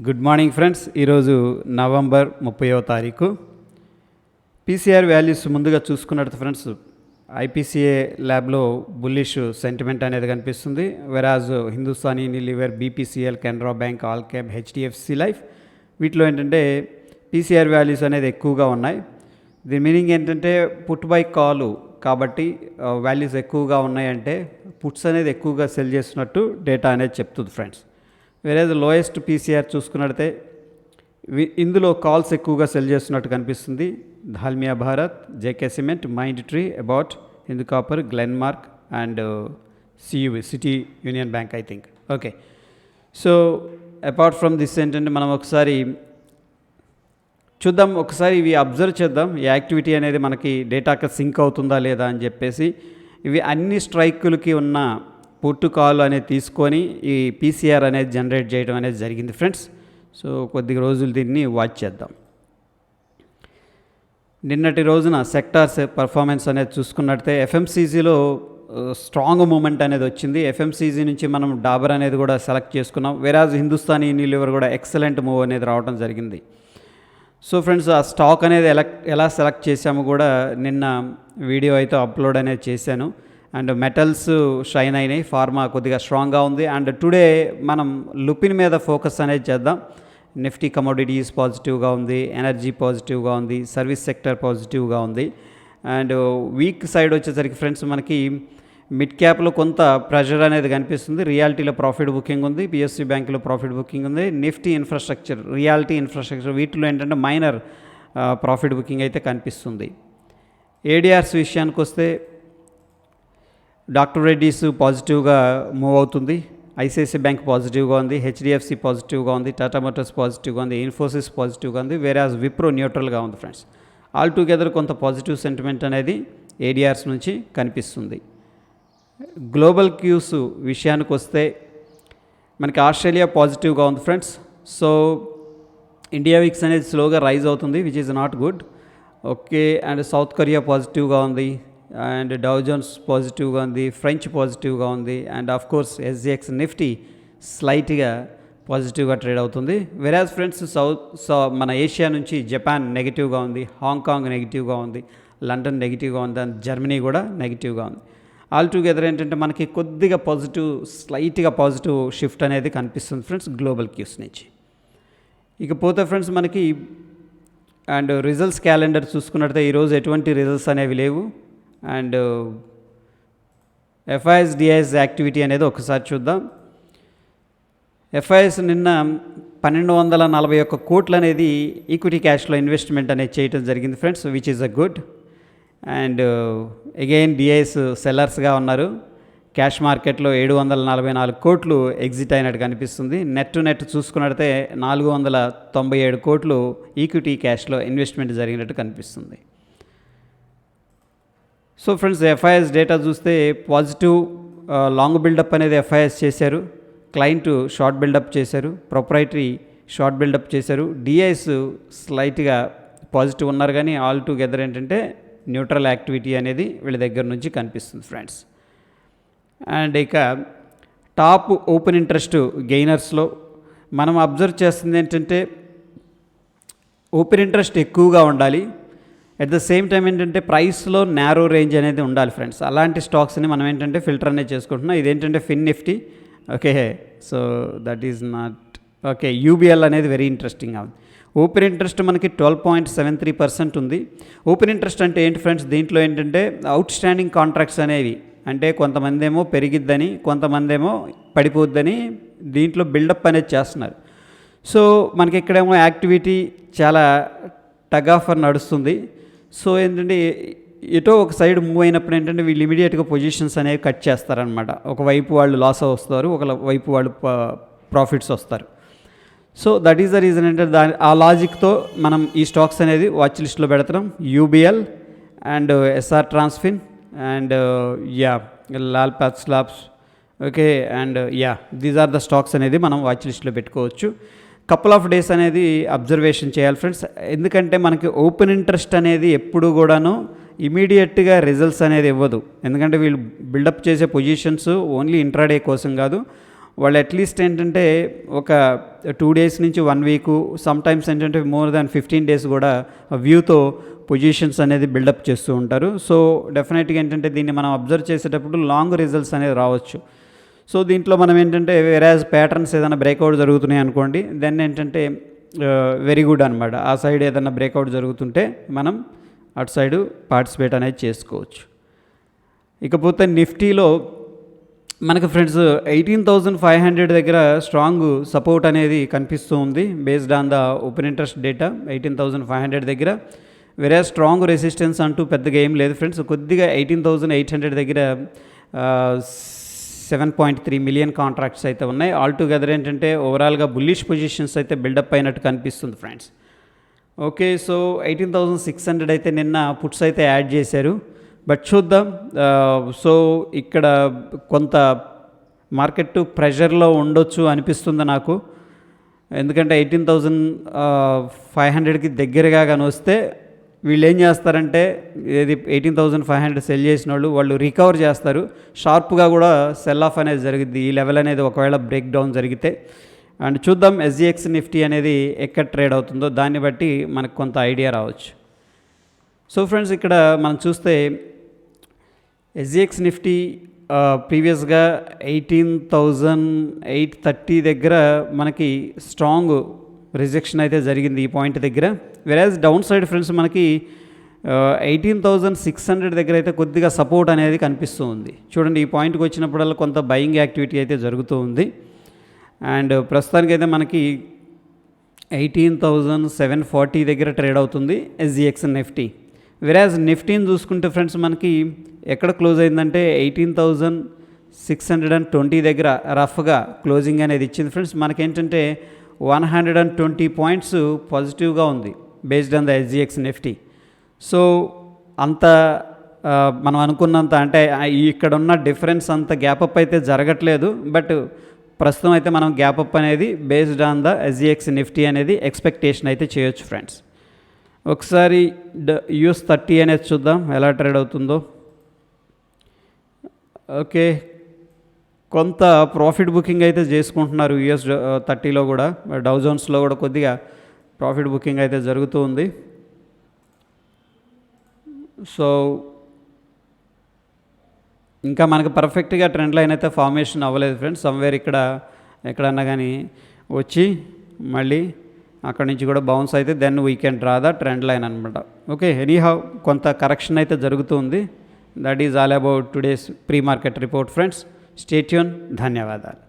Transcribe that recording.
Good morning friends. ఈరోజు November 30వ తారీఖు. PCR values ముందుగా చూసుకున్నట్టు ఫ్రెండ్స్, ఐపీసీఏ ల్యాబ్లో బుల్లిష్ సెంటిమెంట్ అనేది కనిపిస్తుంది. వెరాజ్ Hindustan Unilever, BPCL, Canara bank, all cap, HDFC life వీటిలో ఏంటంటే పీసీఆర్ వాల్యూస్ అనేది ఎక్కువగా ఉన్నాయి. దీని మీనింగ్ ఏంటంటే పుట్ బై కాలు కాబట్టి వాల్యూస్ ఎక్కువగా ఉన్నాయంటే పుట్స్ అనేది ఎక్కువగా సెల్ చేస్తున్నట్టు డేటా అనేది చెప్తుంది ఫ్రెండ్స్. వేరే లోయెస్ట్ పీసీఆర్ చూసుకున్నట్లయితే ఇందులో కాల్స్ ఎక్కువగా సెల్ చేస్తున్నట్టు కనిపిస్తుంది. Dalmia Bharat, JK Cement, Mindtree, about, Hindu Copper, Glenmark and CUB, City Union Bank I think. Okay, so apart from this ఏంటంటే మనం ఒకసారి చూద్దాం, ఒకసారి ఇవి అబ్జర్వ్ చేద్దాం. ఈ యాక్టివిటీ అనేది మనకి డేటాకి సింక్ అవుతుందా లేదా అని చెప్పేసి ఇవి అన్ని స్ట్రైకులకి ఉన్న పుట్టు కాల్ అనేది తీసుకొని ఈ పీసీఆర్ అనేది జనరేట్ చేయడం అనేది జరిగింది ఫ్రెండ్స్. సో కొద్ది రోజులు దీన్ని వాచ్ చేద్దాం. నిన్నటి రోజున సెక్టార్స్ పర్ఫార్మెన్స్ అనేది చూసుకున్నట్లయితే ఎఫ్ఎంసీజీలో స్ట్రాంగ్ మూమెంట్ అనేది వచ్చింది. ఎఫ్ఎంసీజీ నుంచి మనం డాబర్ అనేది కూడా సెలెక్ట్ చేసుకున్నాం. వెరాజ్ హిందుస్థాన్ యూనిలివర్ కూడా ఎక్సలెంట్ మూవ్ అనేది రావడం జరిగింది. సో ఫ్రెండ్స్, ఆ స్టాక్ అనేది ఎలా సెలెక్ట్ చేసామో కూడా నిన్న వీడియో అయితే అప్లోడ్ అనేది చేశాను. అండ్ మెటల్స్ షైన్ అయినాయి, ఫార్మా కొద్దిగా స్ట్రాంగ్గా ఉంది. అండ్ టుడే మనం లుపిన్ మీద ఫోకస్ అనేది చేద్దాం. నిఫ్టీ కమోడిటీస్ పాజిటివ్గా ఉంది, ఎనర్జీ పాజిటివ్గా ఉంది, సర్వీస్ సెక్టర్ పాజిటివ్గా ఉంది. అండ్ వీక్ సైడ్ వచ్చేసరికి ఫ్రెండ్స్ మనకి మిడ్ క్యాప్లో కొంత ప్రెషర్ అనేది కనిపిస్తుంది. రియాలిటీలో ప్రాఫిట్ బుకింగ్ ఉంది, పిఎస్సి బ్యాంకులో ప్రాఫిట్ బుకింగ్ ఉంది. నిఫ్టీ ఇన్ఫ్రాస్ట్రక్చర్, రియాలిటీ ఇన్ఫ్రాస్ట్రక్చర్ వీటిలో ఏంటంటే మైనర్ ప్రాఫిట్ బుకింగ్ అయితే కనిపిస్తుంది. ఏడిఆర్స్ విషయానికి వస్తే డాక్టర్ రెడ్డీస్ పాజిటివ్గా మూవ్ అవుతుంది, ఐసిఐసిఐ బ్యాంక్ పాజిటివ్గా ఉంది, హెచ్డిఎఫ్సి పాజిటివ్గా ఉంది, టాటా మోటార్స్ పాజిటివ్గా ఉంది, ఇన్ఫోసిస్ పాజిటివ్గా ఉంది, వేరాజ్ విప్రో న్యూట్రల్గా ఉంది ఫ్రెండ్స్. ఆల్ టుగెదర్ కొంత పాజిటివ్ సెంటిమెంట్ అనేది ఏడిఆర్స్ నుంచి కనిపిస్తుంది. గ్లోబల్ క్యూస్ విషయానికి వస్తే మనకి ఆస్ట్రేలియా పాజిటివ్గా ఉంది ఫ్రెండ్స్. సో ఇండియా విక్స్ అనేది స్లోగా రైజ్ అవుతుంది, which is not good. Okay, and south Korea పాజిటివ్గా ఉంది, అండ్ డౌ జోన్స్ పాజిటివ్గా ఉంది, ఫ్రెంచ్ పాజిటివ్గా ఉంది, and of course SGX Nifty స్లైట్గా పాజిటివ్గా ట్రేడ్ అవుతుంది. వెరాజ్ ఫ్రెండ్స్ మన ఏషియా నుంచి జపాన్ నెగిటివ్గా ఉంది, హాంకాంగ్ నెగిటివ్గా ఉంది, లండన్ నెగిటివ్గా ఉంది, అండ్ జర్మనీ కూడా నెగిటివ్గా ఉంది. ఆల్ టుగెదర్ ఏంటంటే మనకి కొద్దిగా పాజిటివ్, స్లైట్గా పాజిటివ్ షిఫ్ట్ అనేది కనిపిస్తుంది ఫ్రెండ్స్ గ్లోబల్ క్యూస్ నుంచి. ఇకపోతే ఫ్రెండ్స్ మనకి అండ్ రిజల్ట్స్ క్యాలెండర్ చూసుకున్నట్లయితే ఈరోజు ఎటువంటి రిజల్ట్స్ అనేవి లేవు. అండ్ ఎఫ్ఐఎస్ డిఐఎస్ యాక్టివిటీ అనేది ఒకసారి చూద్దాం. ఎఫ్ఐఎస్ నిన్న 1241 కోట్లు అనేది ఈక్విటీ క్యాష్లో ఇన్వెస్ట్మెంట్ అనేది చేయడం జరిగింది friends, which is a good. And again DIIs సెల్లర్స్గా ఉన్నారు. క్యాష్ మార్కెట్లో 744 కోట్లు ఎగ్జిట్ అయినట్టు కనిపిస్తుంది. నెట్ చూసుకున్నట్లయితే 497 కోట్లు ఈక్విటీ క్యాష్లో ఇన్వెస్ట్మెంట్ జరిగినట్టు కనిపిస్తుంది. సో ఫ్రెండ్స్, ఎఫ్ఐఎస్ డేటా చూస్తే పాజిటివ్ లాంగ్ బిల్డప్ అనేది ఎఫ్ఐఎస్ చేశారు, క్లయింట్ షార్ట్ బిల్డప్ చేశారు, ప్రొప్రైటరీ షార్ట్ బిల్డప్ చేశారు. డిఐఎస్ స్లైట్గా పాజిటివ్ ఉన్నారు, కానీ ఆల్ టుగెదర్ ఏంటంటే న్యూట్రల్ యాక్టివిటీ అనేది వీళ్ళ దగ్గర నుంచి కనిపిస్తుంది ఫ్రెండ్స్. అండ్ ఇక టాప్ ఓపెన్ ఇంట్రెస్ట్ గెయినర్స్లో మనం అబ్జర్వ్ చేస్తుంది ఏంటంటే ఓపెన్ ఇంట్రెస్ట్ ఎక్కువగా ఉండాలి, అట్ ద సేమ్ టైం ఏంటంటే ప్రైస్లో నారో రేంజ్ అనేది ఉండాలి ఫ్రెండ్స్. అలాంటి స్టాక్స్ని మనం ఏంటంటే ఫిల్టర్ అనేది చేసుకుంటున్నాం. ఇదేంటంటే Fin Nifty. Okay, so that is not okay. UBL అనేది వెరీ ఇంట్రెస్టింగ్గా ఉంది. ఓపెన్ ఇంట్రెస్ట్ మనకి 12.73% ఉంది. ఓపెన్ ఇంట్రెస్ట్ అంటే ఏంటి ఫ్రెండ్స్, దీంట్లో ఏంటంటే అవుట్ స్టాండింగ్ కాంట్రాక్ట్స్ అనేవి, అంటే కొంతమంది ఏమో పెరిగిద్దని, కొంతమంది ఏమో పడిపోద్దని దీంట్లో బిల్డప్ అనేది చేస్తున్నారు. సో మనకి ఇక్కడేమో యాక్టివిటీ చాలా టగ్ ఆఫర్ నడుస్తుంది. సో ఏంటంటే ఎటో ఒక సైడ్ మూవ్ అయినప్పుడు ఏంటంటే వీళ్ళు ఇమీడియట్గా పొజిషన్స్ అనేవి కట్ చేస్తారనమాట. ఒకవైపు వాళ్ళు లాస్ వస్తారు, ఒకవైపు వాళ్ళు ప్రాఫిట్స్ వస్తారు. So that is the reason అంటే ఆ లాజిక్తో మనం ఈ స్టాక్స్ అనేది వాచ్ లిస్ట్లో పెడతాం. UBL and SR Transfin and Lal PathLabs. Okay, and these are the stocks అనేది మనం వాచ్ లిస్ట్లో పెట్టుకోవచ్చు. కపుల్ ఆఫ్ డేస్ అనేది అబ్జర్వేషన్ చేయాలి ఫ్రెండ్స్, ఎందుకంటే మనకి ఓపెన్ ఇంట్రెస్ట్ అనేది ఎప్పుడు కూడాను ఇమీడియట్గా రిజల్ట్స్ అనేది ఇవ్వదు. ఎందుకంటే వీళ్ళు బిల్డప్ చేసే పొజిషన్స్ ఓన్లీ ఇంట్రాడే కోసం కాదు, వాళ్ళు అట్లీస్ట్ ఏంటంటే ఒక 2 డేస్ నుంచి 1 వీకు, సమ్టైమ్స్ ఏంటంటే మోర్ దాన్ 15 డేస్ కూడా వ్యూతో పొజిషన్స్ అనేది బిల్డప్ చేస్తూ ఉంటారు. సో డెఫినెట్గా ఏంటంటే దీన్ని మనం అబ్జర్వ్ చేసేటప్పుడు లాంగ్ రిజల్ట్స్ అనేది రావచ్చు. సో దీంట్లో మనం ఏంటంటే వెరాజ్ ప్యాటర్న్స్ ఏదైనా బ్రేక్అవుట్ జరుగుతున్నాయి అనుకోండి, దెన్ ఏంటంటే వెరీ గుడ్ అనమాట. ఆ సైడ్ ఏదైనా బ్రేక్అవుట్ జరుగుతుంటే మనం అటు సైడు పార్టిసిపేట్ అనేది చేసుకోవచ్చు. ఇకపోతే నిఫ్టీలో మనకు ఫ్రెండ్స్ 18,500 దగ్గర స్ట్రాంగ్ సపోర్ట్ అనేది కనిపిస్తూ ఉంది based on the open interest data. 18,500 దగ్గర వేరే స్ట్రాంగ్ రెసిస్టెన్స్ అంటూ పెద్దగా ఏం లేదు ఫ్రెండ్స్. కొద్దిగా 18,800 దగ్గర 7.3 మిలియన్ కాంట్రాక్ట్స్ అయితే ఉన్నాయి. ఆల్టుగెదర్ ఏంటంటే ఓవరాల్గా బుల్లిష్ పొజిషన్స్ అయితే బిల్డప్ అయినట్టు కనిపిస్తుంది ఫ్రెండ్స్. ఓకే, సో 18,600 అయితే నిన్న పుట్స్ అయితే యాడ్ చేశారు, బట్ చూద్దాం. సో ఇక్కడ కొంత మార్కెట్ ప్రెషర్లో ఉండొచ్చు అనిపిస్తుంది నాకు, ఎందుకంటే 18,500కి దగ్గరగా కానీ వస్తే వీళ్ళు ఏం చేస్తారంటే, ఏది 18,500 సెల్ చేసిన వాళ్ళు రికవర్ చేస్తారు, షార్ప్గా కూడా సెల్ ఆఫ్ అనేది జరిగింది ఈ లెవెల్ అనేది ఒకవేళ బ్రేక్ డౌన్ జరిగితే. అండ్ చూద్దాం ఎస్జిఎక్స్ నిఫ్టీ అనేది ఎక్కడ ట్రేడ్ అవుతుందో, దాన్ని బట్టి మనకు కొంత ఐడియా రావచ్చు. సో ఫ్రెండ్స్ ఇక్కడ మనం చూస్తే ఎస్జిఎక్స్ నిఫ్టీ ప్రీవియస్గా 18,830 దగ్గర మనకి స్ట్రాంగ్ రిజెక్షన్ అయితే జరిగింది ఈ పాయింట్ దగ్గర. వెరాజ్ డౌన్ సైడ్ ఫ్రెండ్స్ మనకి 18,600 దగ్గర అయితే కొద్దిగా సపోర్ట్ అనేది కనిపిస్తూ ఉంది. చూడండి ఈ పాయింట్కి వచ్చినప్పుడల్లా కొంత బయింగ్ యాక్టివిటీ అయితే జరుగుతూ ఉంది. అండ్ ప్రస్తుతానికైతే మనకి 18,740 దగ్గర ట్రేడ్ అవుతుంది ఎస్జిఎక్స్ నిఫ్టీ. వెరాజ్ నిఫ్టీని చూసుకుంటే ఫ్రెండ్స్ మనకి ఎక్కడ క్లోజ్ అయిందంటే 18,620 దగ్గర రఫ్గా క్లోజింగ్ అనేది ఇచ్చింది ఫ్రెండ్స్. మనకేంటంటే 120 పాయింట్స్ పాజిటివ్గా ఉంది based on the SGX Nifty. So అంత మనం అనుకున్నంత అంటే ఇక్కడ ఉన్న డిఫరెన్స్ అంత గ్యాపప్ అయితే జరగట్లేదు, బట్ ప్రస్తుతం అయితే మనం గ్యాపప్ అనేది based on the SGX Nifty అనేది ఎక్స్పెక్టేషన్ అయితే చేయొచ్చు ఫ్రెండ్స్. ఒకసారి US30 అనేది చూద్దాం ఎలా ట్రేడ్ అవుతుందో. ఓకే, కొంత ప్రాఫిట్ బుకింగ్ అయితే చేసుకుంటున్నారు US30లో కూడా, డౌ జోన్స్లో కూడా కొద్దిగా ప్రాఫిట్ బుకింగ్ అయితే జరుగుతూ ఉంది. సో ఇంకా మనకు పర్ఫెక్ట్గా ట్రెండ్ లైన్ అయితే ఫార్మేషన్ అవ్వలేదు ఫ్రెండ్స్. సమ్వేర్ ఎక్కడన్నా కానీ వచ్చి మళ్ళీ అక్కడి నుంచి కూడా బౌన్స్ అయితే then we can draw the trend line అనమాట. ఓకే, ఎనీహౌ కొంత కరెక్షన్ అయితే జరుగుతుంది. That is all about today's pre market report friends. Stay tune. ధన్యవాదాలు.